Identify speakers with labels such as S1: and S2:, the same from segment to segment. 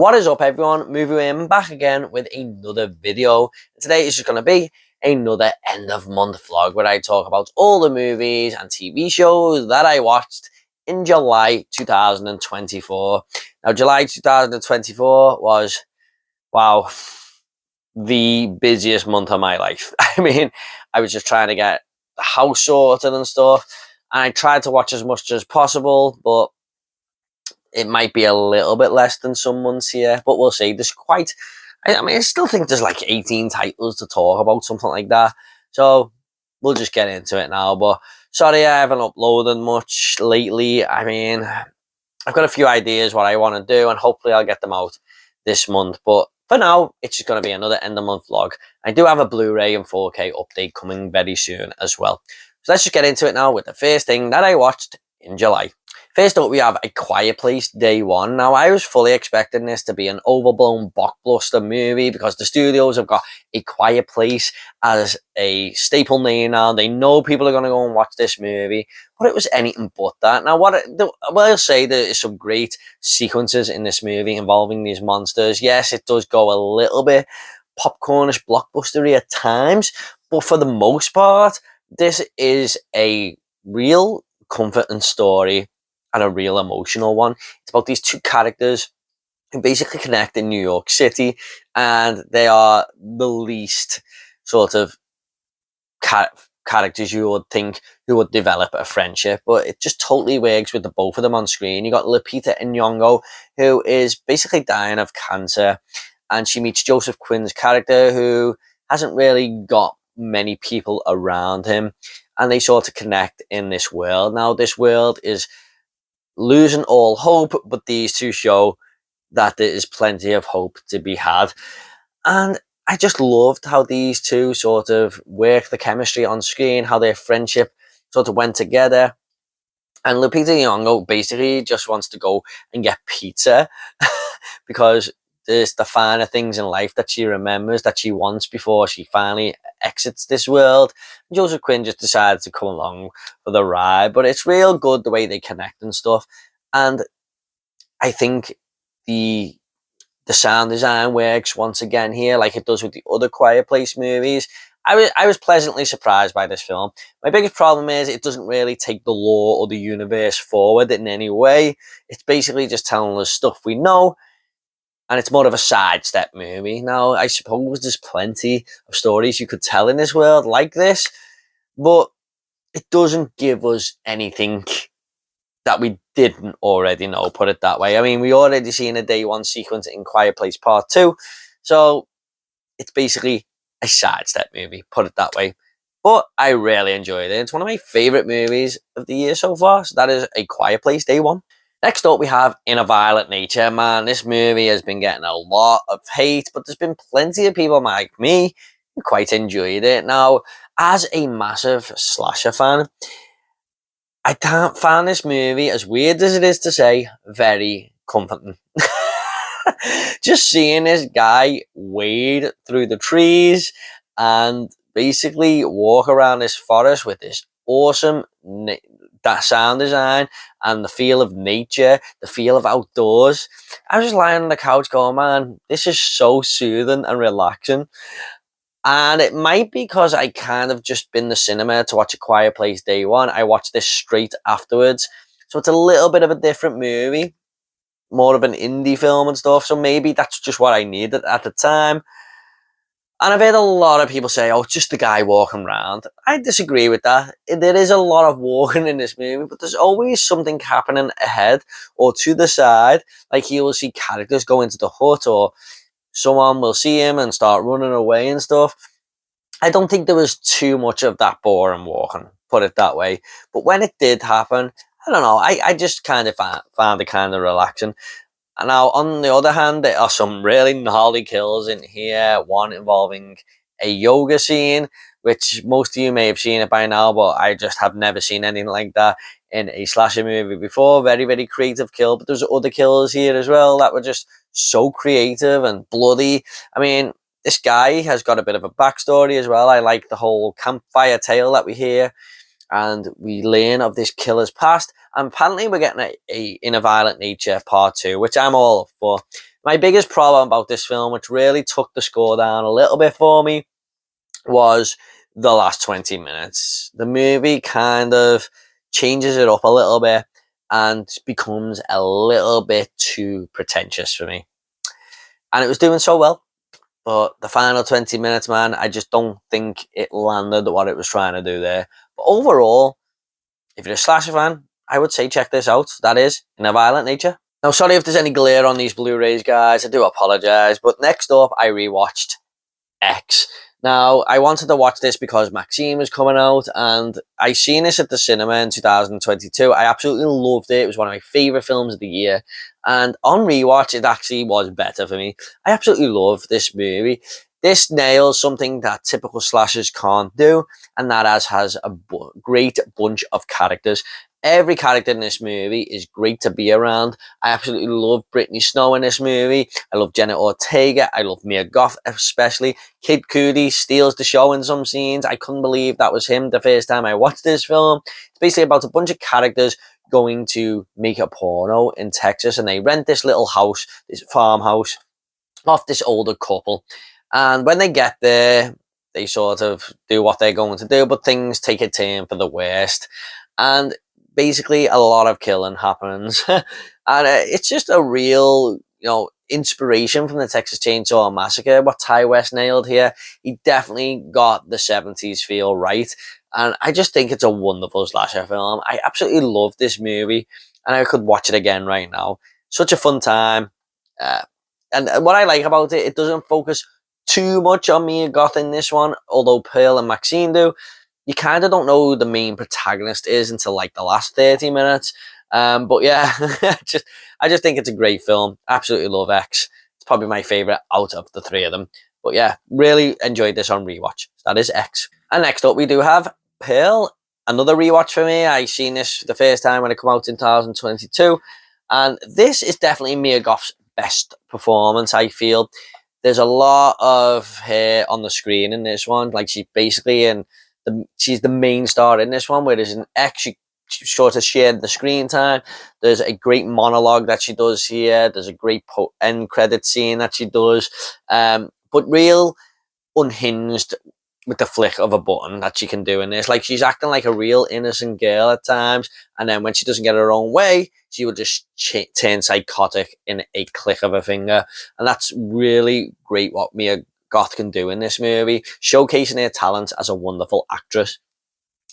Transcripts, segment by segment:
S1: What is up, everyone? Movie back again with another video. Today is just going to be another end of month vlog where I talk about all the movies and TV shows that I watched in July 2024. Now, July 2024 was, wow, the busiest month of my life. I mean, I was just trying to get the house sorted and stuff, and I tried to watch as much as possible, but it might be a little bit less than some months here, but we'll see. There's quite, I mean, I still think there's like 18 titles to talk about, something like that. So we'll just get into it now. But sorry, I haven't uploaded much lately. I mean, I've got a few ideas what I want to do, and hopefully I'll get them out this month. But for now, it's just going to be another end of month vlog. I do have a Blu-ray and 4K update coming very soon as well. So let's just get into it now with the first thing that I watched in July. First up, we have A Quiet Place Day One. Now, I was fully expecting this to be an overblown blockbuster movie because the studios have got A Quiet Place as a staple name now. They know people are going to go and watch this movie, but it was anything but that. Now, what I'll say, there is some great sequences in this movie involving these monsters. Yes, it does go a little bit popcornish, blockbustery at times, but for the most part, this is a real comforting story and a real emotional one. It's about these two characters who basically connect in New York City, and they are the least sort of characters you would think who would develop a friendship, but it just totally works with the both of them on screen. You got Lupita Nyong'o, who is basically dying of cancer, and she meets Joseph Quinn's character, who hasn't really got many people around him, and they sort of connect in this world. Now, this world is losing all hope, but these two show that there is plenty of hope to be had. And I just loved how these two sort of work the chemistry on screen, how their friendship sort of went together. And Lupita Nyong'o basically just wants to go and get pizza because there's the finer things in life that she remembers, that she wants before she finally exits this world. And Joseph Quinn just decided to come along for the ride, but it's real good the way they connect and stuff. And I think the sound design works once again here, like it does with the other Quiet Place movies. I was pleasantly surprised by this film. My biggest problem is it doesn't really take the lore or the universe forward in any way. It's basically just telling us stuff we know, and it's more of a sidestep movie. Now, I suppose there's plenty of stories you could tell in this world like this, but it doesn't give us anything that we didn't already know, put it that way. I mean, we already seen a day one sequence in Quiet Place Part 2, so it's basically a sidestep movie, put it that way. But I really enjoyed it. It's one of my favourite movies of the year so far, so that is A Quiet Place Day One. Next up, we have In a Violent Nature. Man, this movie has been getting a lot of hate, but there's been plenty of people like me who quite enjoyed it. Now, as a massive slasher fan, I can't find this movie, as weird as it is to say, very comforting. Just seeing this guy wade through the trees and basically walk around this forest with this awesome that sound design and the feel of nature, the feel of outdoors. I was just lying on the couch going, man, this is so soothing and relaxing. And it might be because I kind of just been to the cinema to watch A Quiet Place Day One. I watched this straight afterwards. So it's a little bit of a different movie, more of an indie film and stuff. So maybe that's just what I needed at the time. And I've heard a lot of people say, oh, it's just the guy walking around. I disagree with that. There is a lot of walking in this movie, but there's always something happening ahead or to the side. Like you will see characters go into the hut, or someone will see him and start running away and stuff. I don't think there was too much of that boring walking, put it that way. But when it did happen, I don't know, I just kind of found it kind of relaxing. And now, on the other hand, there are some really gnarly kills in here. One involving a yoga scene, which most of you may have seen it by now, but I just have never seen anything like that in a slasher movie before. Very, very creative kill. But there's other kills here as well that were just so creative and bloody. I mean, this guy has got a bit of a backstory as well. I like the whole campfire tale that we hear, and we learn of this killer's past. And apparently we're getting a In a Violent Nature Part 2, which I'm all up for. My biggest problem about this film, which really took the score down a little bit for me, was the last 20 minutes. The movie kind of changes it up a little bit and becomes a little bit too pretentious for me. And it was doing so well. But the final 20 minutes, man, I just don't think it landed what it was trying to do there. But overall, if you're a slasher fan, I would say check this out. That is In a Violent Nature. Now, sorry if there's any glare on these Blu-rays, guys. I do apologise. But next up, I rewatched X. Now, I wanted to watch this because Maxine was coming out, and I seen this at the cinema in 2022. I absolutely loved it. It was one of my favourite films of the year. And on rewatch, it actually was better for me. I absolutely love this movie. This nails something that typical slashers can't do, and that has a great bunch of characters. Every character in this movie is great to be around. I absolutely love Brittany Snow in this movie. I love Jenna Ortega. I love Mia Goth especially. Kid Cudi steals the show in some scenes. I couldn't believe that was him the first time I watched this film. It's basically about a bunch of characters going to make a porno in Texas, and they rent this little house, this farmhouse, off this older couple. And when they get there, they sort of do what they're going to do, but things take a turn for the worst. And basically a lot of killing happens. And it's just a real, inspiration from the Texas Chainsaw Massacre, what Ty West nailed here. He definitely got the 70s feel right. And I just think it's a wonderful slasher film. I absolutely love this movie, and I could watch it again right now. Such a fun time. And what I like about it, it doesn't focus too much on Mia Goth in this one, although Pearl and Maxine do. You kind of don't know who the main protagonist is until like the last 30 minutes. But yeah, I just think it's a great film. Absolutely love X. It's probably my favorite out of the three of them. But yeah, really enjoyed this on rewatch. That is X. And next up we do have Pearl. Another rewatch for me. I seen this the first time when it came out in 2022. And this is definitely Mia Goth's best performance, I feel. There's a lot of her on the screen in this one. Like she's basically she's the main star in this one, whereas in X, she sort of shared the screen time. There's a great monologue that she does here. There's a great end credit scene that she does. But real unhinged with the flick of a button that she can do in this. Like she's acting like a real innocent girl at times, and then when she doesn't get her own way, she will just turn psychotic in a click of a finger. And that's really great what Mia Goth can do in this movie, showcasing her talent as a wonderful actress.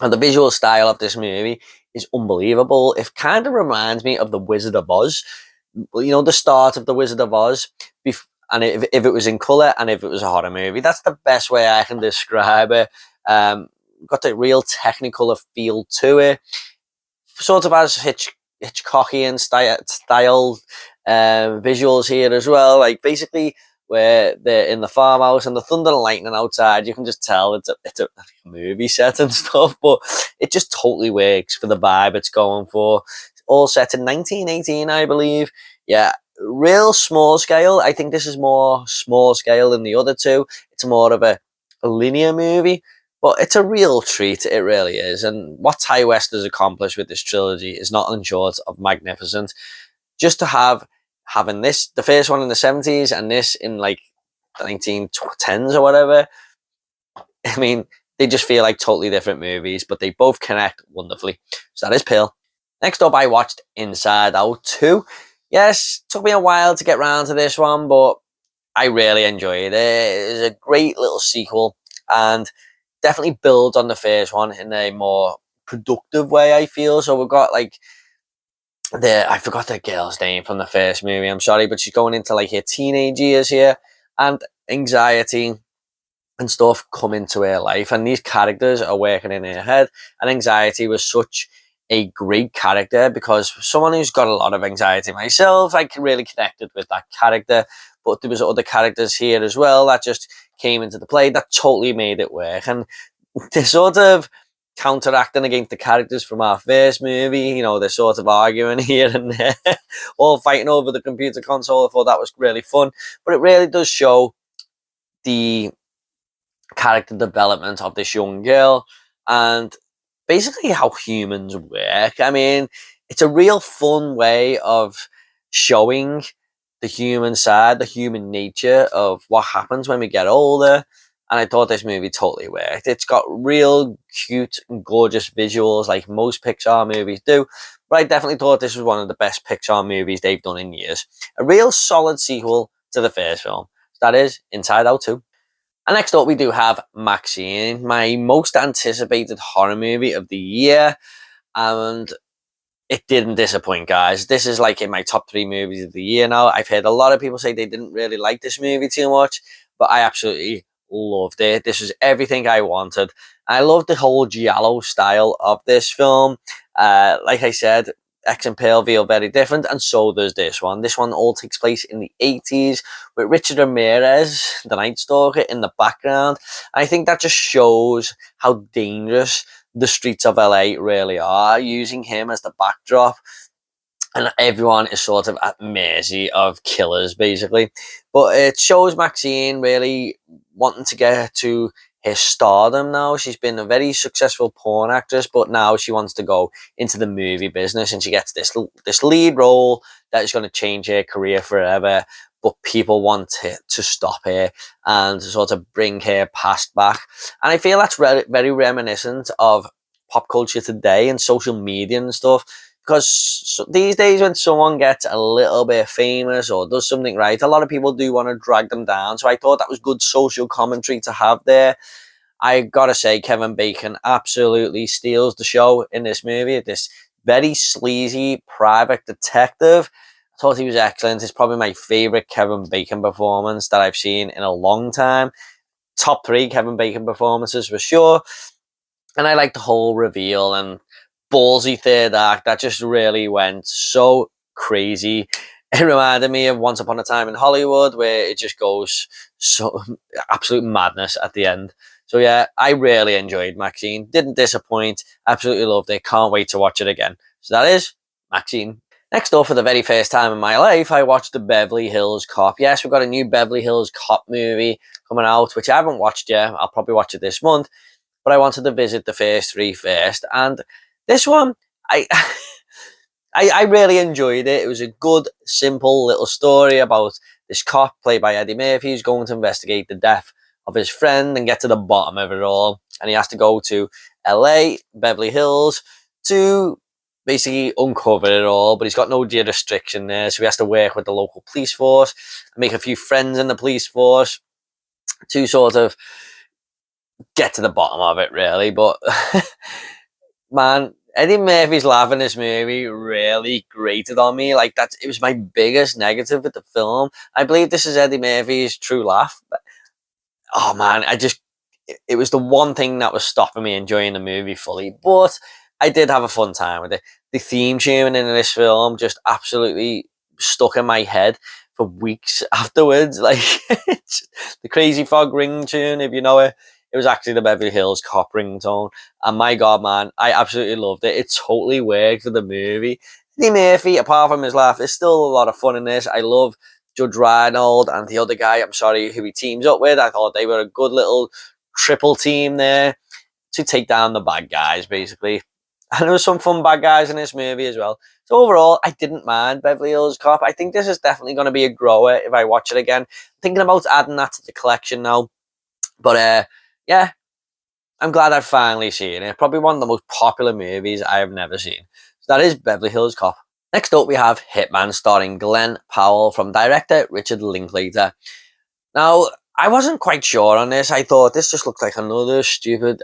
S1: And the visual style of this movie is unbelievable. It kind of reminds me of The Wizard of Oz. The start of The Wizard of Oz, and if it was in colour and if it was a horror movie. That's the best way I can describe it. Got the real technical feel to it. Sort of has Hitchcockian style visuals here as well. Like basically where they're in the farmhouse and the thunder and lightning outside, you can just tell it's a movie set and stuff, but it just totally works for the vibe it's going for. It's all set in 1918, I believe. Yeah, real small scale. I think this is more small scale than the other two. It's more of a linear movie, but it's a real treat. It really is. And what Ty West has accomplished with this trilogy is not short of magnificent. Just to having this, the first one in the 70s and this in like the 1910s or whatever, I mean, they just feel like totally different movies, but they both connect wonderfully. So that is Pearl. Next up, I watched Inside Out 2. Yes, took me a while to get round to this one, but I really enjoyed it. It's a great little sequel and definitely builds on the first one in a more productive way, I feel. So we've got like I forgot the girl's name from the first movie, I'm sorry, but she's going into like her teenage years here, and anxiety and stuff come into her life, and these characters are working in her head. And anxiety was such a great character because someone who's got a lot of anxiety myself, I really connected with that character. But there was other characters here as well that just came into the play that totally made it work, and they're sort of counteracting against the characters from our first movie. They're sort of arguing here and there, all fighting over the computer console. I thought that was really fun, but it really does show the character development of this young girl and basically how humans work. I mean, it's a real fun way of showing the human side, the human nature of what happens when we get older. And I thought this movie totally worked. It's got real cute and gorgeous visuals like most Pixar movies do. But I definitely thought this was one of the best Pixar movies they've done in years. A real solid sequel to the first film. That is Inside Out 2. And next up, we do have Maxine, my most anticipated horror movie of the year. And it didn't disappoint, guys. This is like in my top 3 movies of the year now. I've heard a lot of people say they didn't really like this movie too much, but I absolutely loved it. This was everything I wanted. I loved the whole giallo style of this film. Like I said, X and Pale feel very different, and so does this one. This one all takes place in the 80s with Richard Ramirez, the Night Stalker, in the background. I think that just shows how dangerous the streets of LA really are, using him as the backdrop, and everyone is sort of at mercy of killers, basically. But it shows Maxine really wanting to get to her stardom now. She's been a very successful porn actress, but now she wants to go into the movie business, and she gets this lead role that is going to change her career forever. But people want to stop her and sort of bring her past back. And I feel that's very reminiscent of pop culture today and social media and stuff. Because these days, when someone gets a little bit famous or does something right, a lot of people do want to drag them down. So I thought that was good social commentary to have there. I gotta say, Kevin Bacon absolutely steals the show in this movie. This very sleazy private detective. I thought he was excellent. It's probably my favorite Kevin Bacon performance that I've seen in a long time. Top 3 Kevin Bacon performances for sure. And I like the whole reveal and ballsy third act that just really went so crazy. It reminded me of Once Upon a Time in Hollywood, where it just goes so absolute madness at the end. So yeah, I really enjoyed Maxine. Didn't disappoint. Absolutely loved it. Can't wait to watch it again. So that is Maxine. Next up, for the very first time in my life, I watched the Beverly Hills Cop. Yes, we've got a new Beverly Hills Cop movie coming out, which I haven't watched yet. I'll probably watch it this month. But I wanted to visit the first 3 first. And this one, I I really enjoyed it. It was a good, simple little story about this cop played by Eddie Murphy who's going to investigate the death of his friend and get to the bottom of it all. And he has to go to LA, Beverly Hills, to basically uncover it all. But he's got no jurisdiction there, so he has to work with the local police force and make a few friends in the police force to sort of get to the bottom of it, really. But man, Eddie Murphy's laugh in this movie really grated on me. Like, it was my biggest negative with the film. I believe this is Eddie Murphy's true laugh. But, oh man, it was the one thing that was stopping me enjoying the movie fully. But I did have a fun time with it. The theme tune in this film just absolutely stuck in my head for weeks afterwards. Like, the Crazy Frog ring tune, if you know it. It was actually the Beverly Hills Cop ringtone. And my God, man, I absolutely loved it. It totally worked for the movie. Eddie Murphy, apart from his laugh, there's still a lot of fun in this. I love Judge Reinhold and the other guy, I'm sorry, who he teams up with. I thought they were a good little triple team there to take down the bad guys, basically. And there was some fun bad guys in this movie as well. So overall, I didn't mind Beverly Hills Cop. I think this is definitely going to be a grower if I watch it again. I'm thinking about adding that to the collection now. But yeah, I'm glad I've finally seen it. Probably one of the most popular movies I have never seen. So that is Beverly Hills Cop. Next up, we have Hitman, starring Glenn Powell, from director Richard Linklater. Now, I wasn't quite sure on this. I thought this just looked like another stupid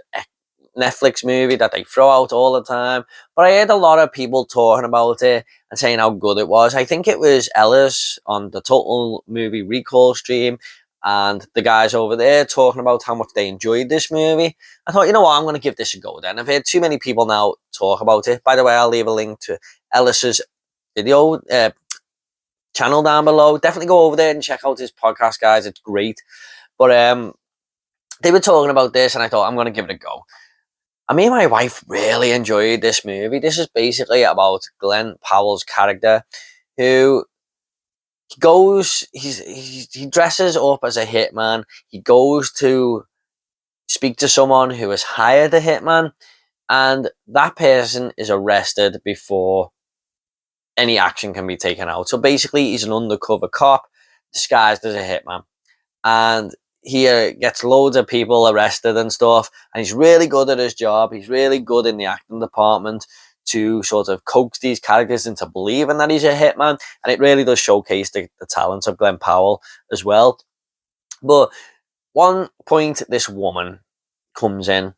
S1: Netflix movie that they throw out all the time. But I heard a lot of people talking about it and saying how good it was. I think it was Ellis on the Total Movie Recall stream and the guys over there talking about how much they enjoyed this movie. I thought, you know what, I'm going to give this a go then. I've heard too many people now talk about it. By the way, I'll leave a link to Ellis's video channel down below. Definitely go over there and check out his podcast, guys. It's great. But they were talking about this and I thought, I'm going to give it a go. And me and my wife really enjoyed this movie. This is basically about Glenn Powell's character, who he dresses up as a hitman. He goes to speak to someone who has hired the hitman, and that person is arrested before any action can be taken out. So basically, he's an undercover cop disguised as a hitman, and he gets loads of people arrested and stuff, and he's really good at his job. He's really good in the acting department to sort of coax these characters into believing that he's a hitman, and it really does showcase the talents of Glen Powell as well. But one point, this woman comes in,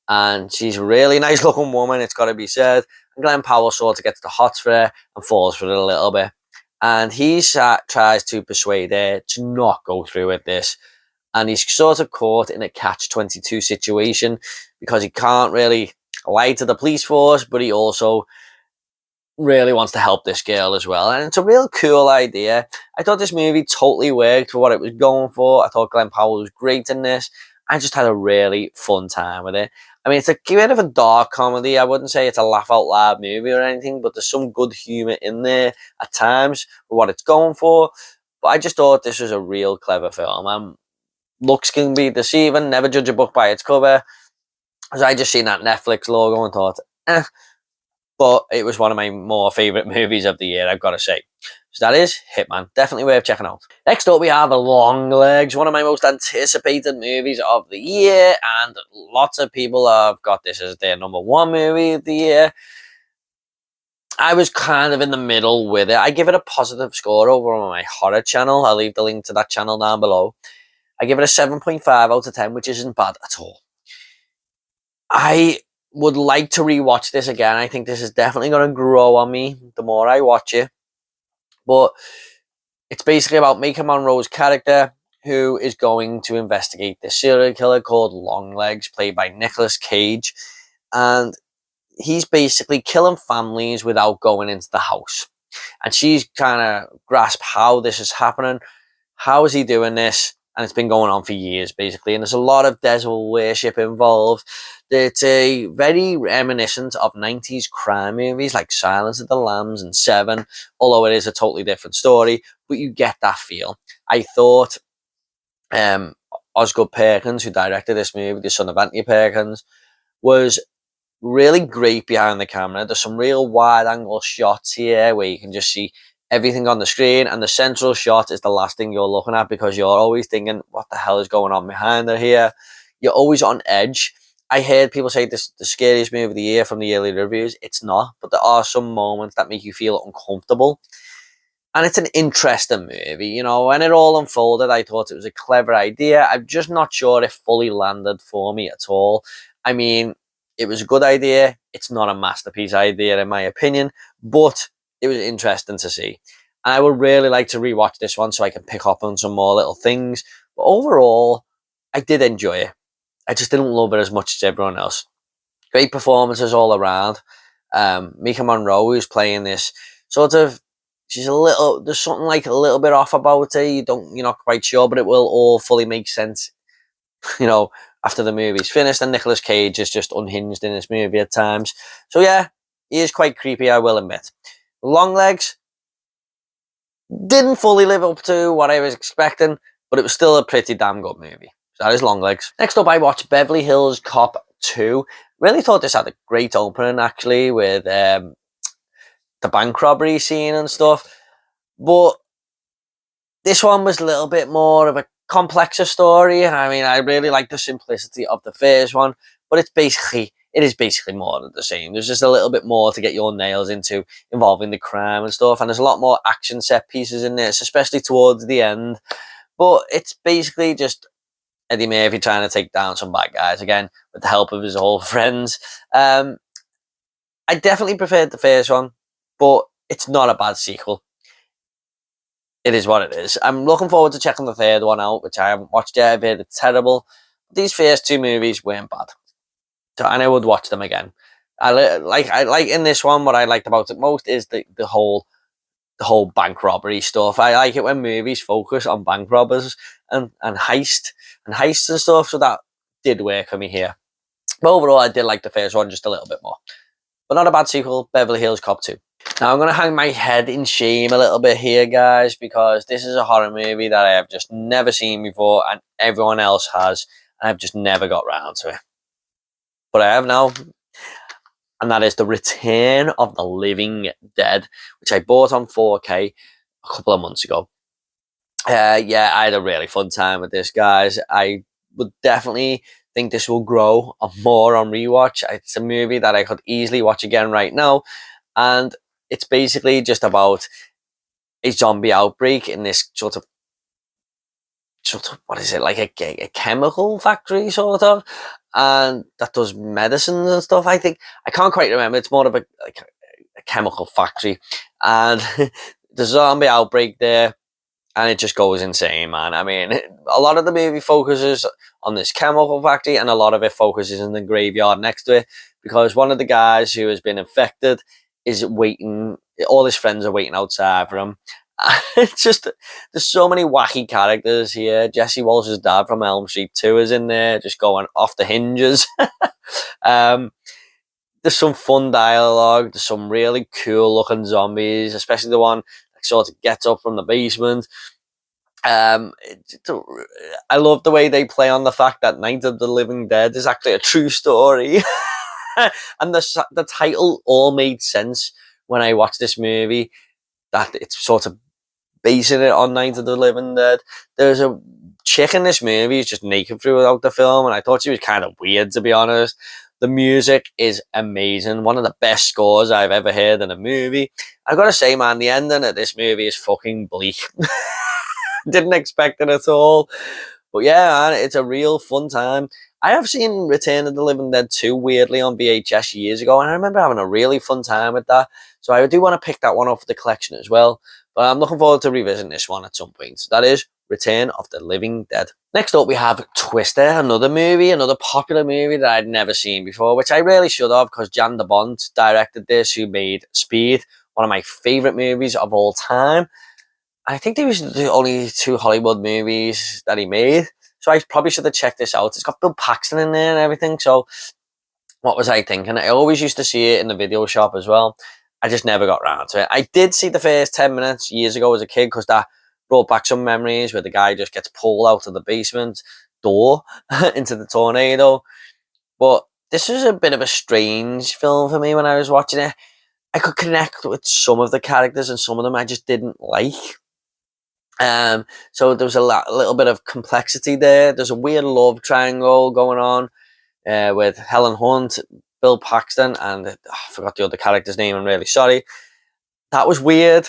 S1: and she's a really nice looking woman, it's got to be said, and Glen Powell sort of gets the hots for her and falls for it a little bit, and he tries to persuade her to not go through with this, and he's sort of caught in a catch-22 situation because he can't really lie to the police force, but he also really wants to help this girl as well. And it's a real cool idea. I thought this movie totally worked for what it was going for. I thought Glen Powell was great in this. I just had a really fun time with it. I mean, it's a bit of a dark comedy. I wouldn't say it's a laugh out loud movie or anything, but there's some good humour in there at times for what it's going for. But I just thought this was a real clever film. Looks can be deceiving. Never judge a book by its cover. So I just seen that Netflix logo and thought, eh. But it was one of my more favourite movies of the year, I've got to say. So that is Hitman. Definitely worth checking out. Next up, we have Longlegs, one of my most anticipated movies of the year. And lots of people have got this as their #1 movie of the year. I was kind of in the middle with it. I give it a positive score over on my horror channel. I'll leave the link to that channel down below. I give it a 7.5 out of 10, which isn't bad at all. I would like to rewatch this again. I think this is definitely going to grow on me the more I watch it. But it's basically about Maika Monroe's character, who is going to investigate this serial killer called Longlegs, played by Nicolas Cage. And he's basically killing families without going into the house. And she's kind of grasped how this is happening. How is he doing this? And it's been going on for years, basically. And there's a lot of devil worship involved. It's a very reminiscent of 90s crime movies like Silence of the Lambs and Seven, although it is a totally different story. But you get that feel. I thought Osgood Perkins, who directed this movie, the son of Anthony Perkins, was really great behind the camera. There's some real wide-angle shots here where you can just see everything on the screen, and the central shot is the last thing you're looking at because you're always thinking, what the hell is going on behind her here? You're always on edge. I heard people say this is the scariest movie of the year from the early reviews. It's not, but there are some moments that make you feel uncomfortable. And it's an interesting movie, you know. When it all unfolded, I thought it was a clever idea. I'm just not sure it fully landed for me at all. I mean, it was a good idea. It's not a masterpiece idea, in my opinion, but it was interesting to see. And I would really like to rewatch this one so I can pick up on some more little things. But overall, I did enjoy it. I just didn't love it as much as everyone else. Great performances all around. Maika Monroe, who's playing this sort of, there's something like a little bit off about her. You're not quite sure, but it will all fully make sense, you know, after the movie's finished. And Nicolas Cage is just unhinged in this movie at times. So yeah, he is quite creepy, I will admit. Longlegs didn't fully live up to what I was expecting, but it was still a pretty damn good movie. So that is Longlegs. Next up, I watched Beverly Hills Cop 2. Really thought this had a great opening, actually, with the bank robbery scene and stuff. But this one was a little bit more of a complexer story. I mean, I really like the simplicity of the first one, but it is basically more of the same. There's just a little bit more to get your nails into involving the crime and stuff, and there's a lot more action set pieces in this, especially towards the end. But it's basically just Eddie Murphy trying to take down some bad guys again with the help of his old friends. I definitely preferred the first one, but it's not a bad sequel. It is what it is. I'm looking forward to checking the third one out, which I haven't watched yet. I've heard it's terrible. These first two movies weren't bad, so and I would watch them again. I like in this one. What I liked about it most is the whole bank robbery stuff. I like it when movies focus on bank robbers and heists and stuff. So that did work for me here. But overall, I did like the first one just a little bit more. But not a bad sequel. Beverly Hills Cop 2. Now I'm going to hang my head in shame a little bit here, guys, because this is a horror movie that I have just never seen before and everyone else has, and I've just never got round to it. But I have now. and that is The Return of the Living Dead, which I bought on 4K a couple of months ago. Yeah, I had a really fun time with this, guys. I would definitely think this will grow more on rewatch. It's a movie that I could easily watch again right now, and it's basically just about a zombie outbreak in this sort of what is it, like a chemical factory sort of, and that does medicines and stuff. I think I can't quite remember. It's more of a chemical factory, and the zombie outbreak there, and it just goes insane, man. I mean, a lot of the movie focuses on this chemical factory, and a lot of it focuses in the graveyard next to it, because one of the guys who has been infected is waiting. All his friends are waiting outside for him. It's just, there's so many wacky characters here. Jesse Walsh's dad from Elm Street 2 is in there, just going off the hinges. um, there's some fun dialogue. There's some really cool looking zombies, especially the one that sort of gets up from the basement. I love the way they play on the fact that Night of the Living Dead is actually a true story. And the title all made sense when I watched this movie, that it's sort of basing it on Night of the Living Dead. There's a chick in this movie who's just naked throughout the film, and I thought she was kind of weird, to be honest. The music is amazing. One of the best scores I've ever heard in a movie. I've got to say, man, the ending of this movie is fucking bleak. Didn't expect it at all. But yeah, man, it's a real fun time. I have seen Return of the Living Dead 2 weirdly on VHS years ago, and I remember having a really fun time with that. So I do want to pick that one up for the collection as well. But I'm looking forward to revisiting this one at some point. So that is Return of the Living Dead. Next up, we have Twister, another popular movie that I'd never seen before, which I really should have, because Jan de Bont directed this, who made Speed, one of my favourite movies of all time. I think there was the only 2 Hollywood movies that he made, so I probably should have checked this out. It's got Bill Paxton in there and everything, so what was I thinking? I always used to see it in the video shop as well. I just never got around to it. I did see the first 10 minutes years ago as a kid, because that brought back some memories where the guy just gets pulled out of the basement door into the tornado. But this was a bit of a strange film for me when I was watching it. I could connect with some of the characters, and some of them I just didn't like. So there was a little bit of complexity there. There's a weird love triangle going on with Helen Hunt, Bill Paxton, and I forgot the other character's name. I'm really sorry. That was weird,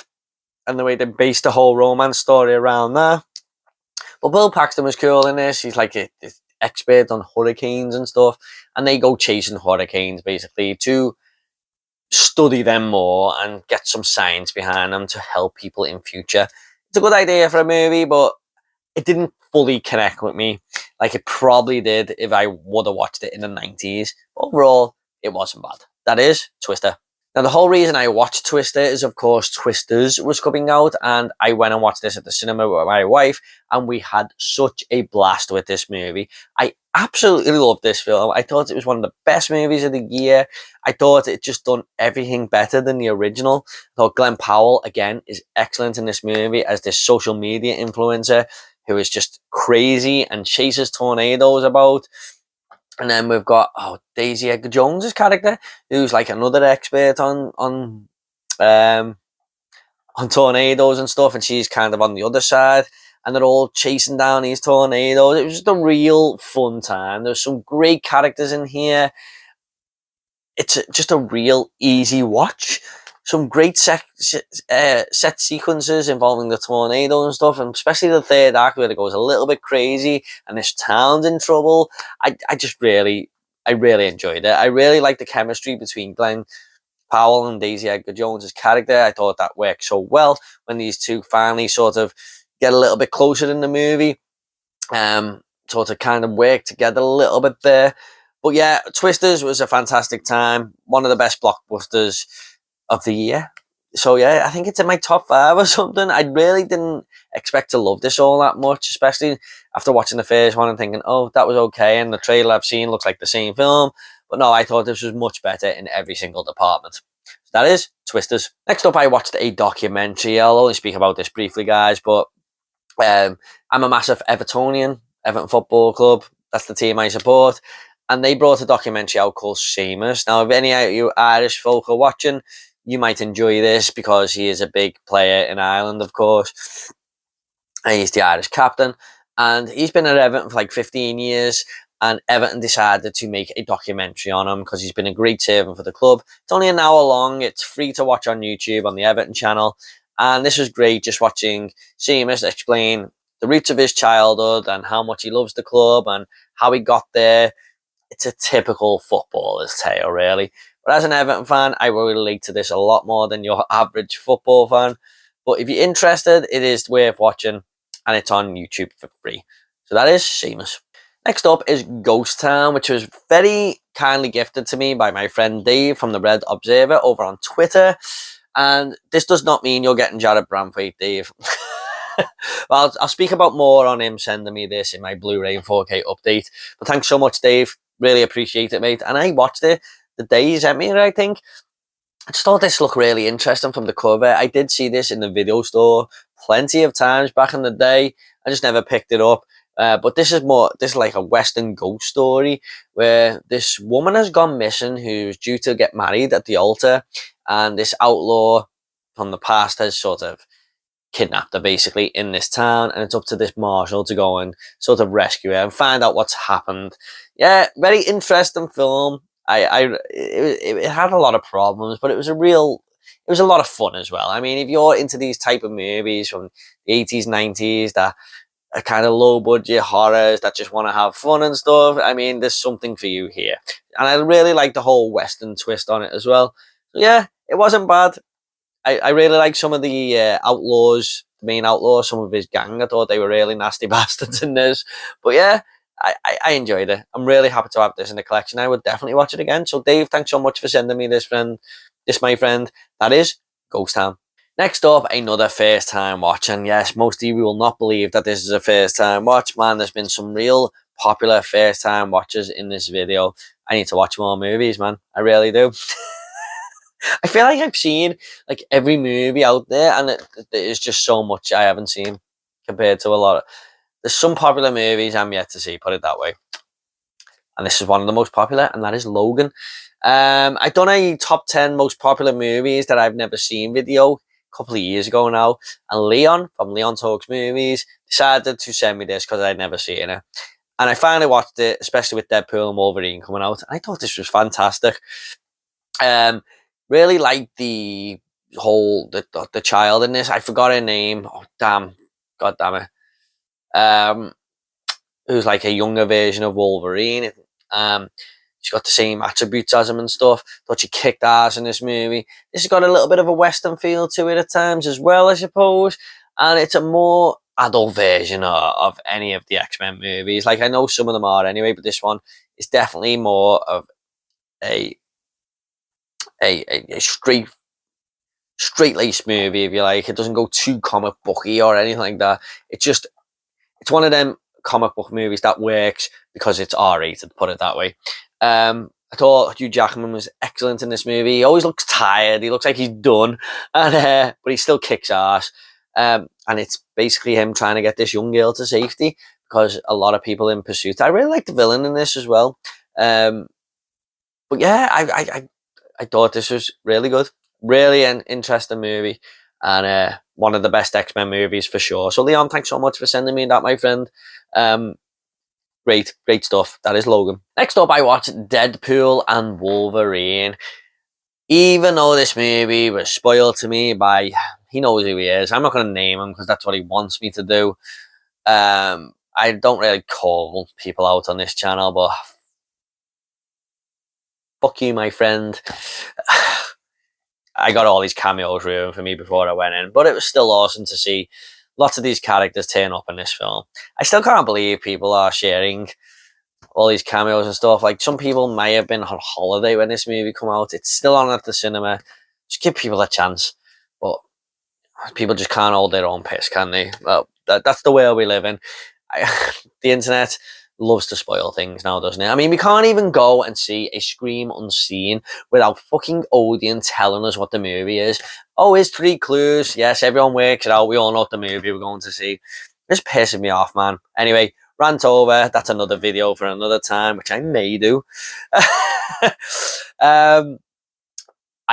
S1: and the way they based the whole romance story around that. But Bill Paxton was cool in this. He's like an expert on hurricanes and stuff, and they go chasing hurricanes basically to study them more and get some science behind them to help people in future. It's a good idea for a movie, but it didn't fully connect with me like it probably did if I would have watched it in the 90s. Overall, it wasn't bad. That is Twister. Now, the whole reason I watched Twister is, of course, Twisters was coming out, and I went and watched this at the cinema with my wife, and we had such a blast with this movie. I absolutely loved this film. I thought it was one of the best movies of the year. I thought it just done everything better than the original. I thought Glenn Powell, again, is excellent in this movie as this social media influencer who is just crazy and chases tornadoes about. And then we've got Daisy Edgar Jones's character, who's like another expert on tornadoes and stuff, and she's kind of on the other side, and they're all chasing down these tornadoes. It was just a real fun time. There's some great characters in here. It's just a real easy watch. Some great set sequences involving the tornado and stuff, and especially the third act where it goes a little bit crazy and this town's in trouble. I really enjoyed it. I really liked the chemistry between Glenn Powell and Daisy Edgar Jones's character. I thought that worked so well when these two finally sort of get a little bit closer in the movie. Sort of kind of work together a little bit there. But yeah, Twisters was a fantastic time. One of the best blockbusters of the year. So yeah, I think it's in my top 5 or something. I really didn't expect to love this all that much, especially after watching the first one and thinking, oh, that was okay, and the trailer I've seen looks like the same film. But no, I thought this was much better in every single department. So that is Twisters. Next up, I watched a documentary. I'll only speak about this briefly, guys, but I'm a massive Evertonian, Everton Football Club. That's the team I support. and they brought a documentary out called Seamus. Now, if any of you Irish folk are watching, you might enjoy this because he is a big player in Ireland, of course. And he's the Irish captain, and he's been at Everton for like 15 years. And Everton decided to make a documentary on him because he's been a great servant for the club. It's only an hour long. It's free to watch on YouTube on the Everton channel. And this was great, just watching Seamus explain the roots of his childhood and how much he loves the club and how he got there. It's a typical footballer's tale, really. But as an Everton fan, I will relate to this a lot more than your average football fan. But if you're interested, it is worth watching, and it's on YouTube for free. So that is Seamus. Next up is Ghost Town, which was very kindly gifted to me by my friend Dave from the Red Observer over on Twitter. And this does not mean you're getting Jarrad Branthwaite, Dave. Well, I'll speak about more on him sending me this in my Blu-ray and 4K update. But thanks so much, Dave. Really appreciate it, mate. And I watched it the day you sent me it, I think. I just thought this looked really interesting from the cover. I did see this in the video store plenty of times back in the day. I just never picked it up. But this is like a Western ghost story where this woman has gone missing who's due to get married at the altar, and this outlaw from the past has sort of kidnapped her basically in this town, and it's up to this marshal to go and sort of rescue her and find out what's happened. Yeah, very interesting film. It had a lot of problems, but it was a lot of fun as well. I mean, if you're into these type of movies from the 80s, 90s that are kind of low budget horrors that just want to have fun and stuff, I mean, there's something for you here. And I really like the whole Western twist on it as well. So yeah, it wasn't bad. I really like some of the outlaws, the main outlaws, some of his gang. I thought they were really nasty bastards in this. But yeah, I enjoyed it. I'm really happy to have this in the collection. I would definitely watch it again. So Dave, thanks so much for sending me this, my friend. That is Ghost Town. Next up, another first time watch. And yes, most of you will not believe that this is a first time watch. Man, there's been some real popular first time watches in this video. I need to watch more movies, man. I really do. I feel like I've seen like every movie out there, and there's just so much I haven't seen compared to a lot of. There's some popular movies I'm yet to see, put it that way. And this is one of the most popular, and that is Logan. I've done a top 10 most popular movies that I've never seen video a couple of years ago now, and Leon from Leon Talks Movies decided to send me this because I'd never seen it. And I finally watched it, especially with Deadpool and Wolverine coming out. And I thought this was fantastic. Really liked the whole the child in this. I forgot her name. Oh damn, god damn it. Who's like a younger version of Wolverine. She's got the same attributes as him and stuff. Thought she kicked ass in this movie. This has got a little bit of a Western feel to it at times as well, I suppose. And it's a more adult version of any of the X-Men movies. Like, I know some of them are anyway, but this one is definitely more of a straight-laced movie, if you like. It doesn't go too comic booky or anything like that. It's one of them comic book movies that works because it's R-rated, put it that way. I thought Hugh Jackman was excellent in this movie. He always looks tired. He looks like he's done, and but he still kicks ass. And it's basically him trying to get this young girl to safety because a lot of people in pursuit. I really like the villain in this as well. But yeah, I thought this was really good. Really an interesting movie, and one of the best X-Men movies for sure. So Leon, thanks so much for sending me that, my friend. Great stuff. That is Logan. Next up, I watched Deadpool and Wolverine. Even though this movie was spoiled to me by, he knows who he is. I'm not going to name him because that's what he wants me to do. I don't really call people out on this channel, but fuck you, my friend. I got all these cameos ruined for me before I went in, but it was still awesome to see lots of these characters turn up in this film. I still can't believe people are sharing all these cameos and stuff. Like, some people may have been on holiday when this movie come out. It's still on at the cinema. Just give people a chance. But people just can't hold their own piss, can they? Well, that's the world we live in. The internet loves to spoil things now, doesn't it? I mean, we can't even go and see a Scream Unseen without fucking Odeon telling us what the movie is. Oh, here's 3 clues. Yes, everyone works it out. We all know what the movie we're going to see. It's pissing me off, man. Anyway, Rant over, that's another video for another time, which I may do.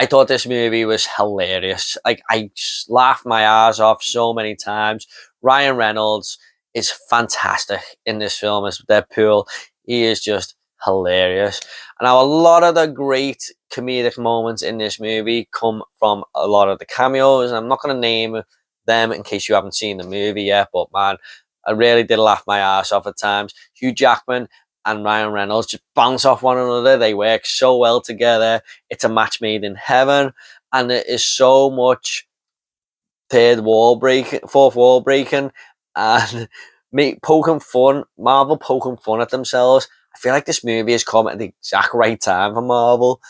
S1: I thought this movie was hilarious. Like, I laughed my ass off so many times. Ryan Reynolds is fantastic in this film as Deadpool. He is just hilarious. And now a lot of the great comedic moments in this movie come from a lot of the cameos. And I'm not going to name them in case you haven't seen the movie yet. But man, I really did laugh my ass off at times. Hugh Jackman and Ryan Reynolds just bounce off one another. They work so well together. It's a match made in heaven, and it is so much fourth wall breaking, and poking fun. Marvel poking fun at themselves. I feel like this movie has come at the exact right time for Marvel,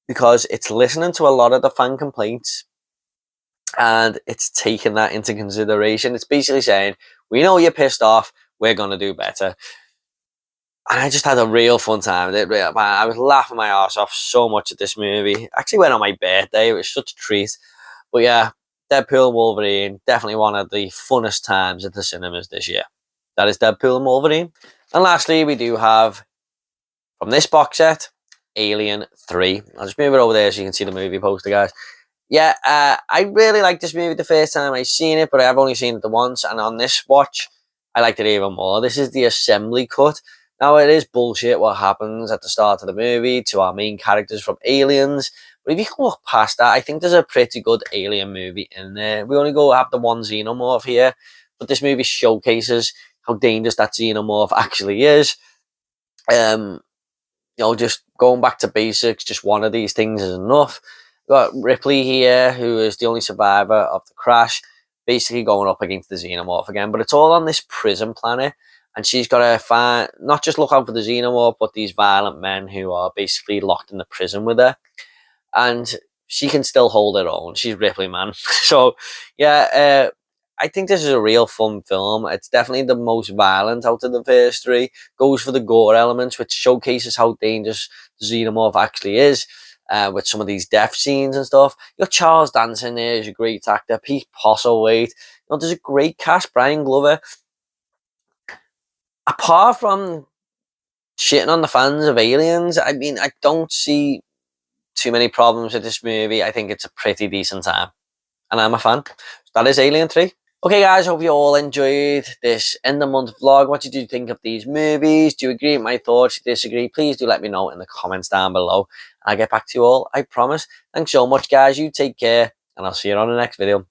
S1: because it's listening to a lot of the fan complaints, and it's taking that into consideration. It's basically saying, we know you're pissed off, we're going to do better. And I just had a real fun time with it. Man, I was laughing my ass off so much at this movie. Actually went on my birthday. It was such a treat. But yeah, Deadpool and Wolverine, definitely one of the funnest times at the cinemas this year. That is Deadpool and Wolverine. And lastly, we do have, from this box set, Alien 3. I'll just move it over there so you can see the movie poster, guys. Yeah, I really liked this movie the first time I seen it, but I've only seen it the once. And on this watch, I liked it even more. This is the assembly cut. Now, it is bullshit what happens at the start of the movie to our main characters from Aliens. But if you can look past that, I think there's a pretty good Alien movie in there. We only have the one xenomorph here, but this movie showcases how dangerous that xenomorph actually is. You know, just going back to basics, just one of these things is enough. We've got Ripley here, who is the only survivor of the crash, basically going up against the xenomorph again. But it's all on this prison planet. And she's got to find, not just look out for the xenomorph, but these violent men who are basically locked in the prison with her. And she can still hold her own. She's Ripley, man. So, yeah, I think this is a real fun film. It's definitely the most violent out of the first three. Goes for the gore elements, which showcases how dangerous the xenomorph actually is. With some of these death scenes and stuff. You got Charles Dance in there, he's a great actor. Pete Postlethwaite. You know, there's a great cast. Brian Glover. Apart from shitting on the fans of Aliens, I mean, I don't see too many problems with this movie. I think it's a pretty decent time, and I'm a fan. So that is Alien 3. Okay, guys, hope you all enjoyed this end of month vlog. What did you think of these movies? Do you agree with my thoughts? Do you disagree? Please do let me know in the comments down below. I'll get back to you all, I promise. Thanks so much, guys. You take care, and I'll see you on the next video.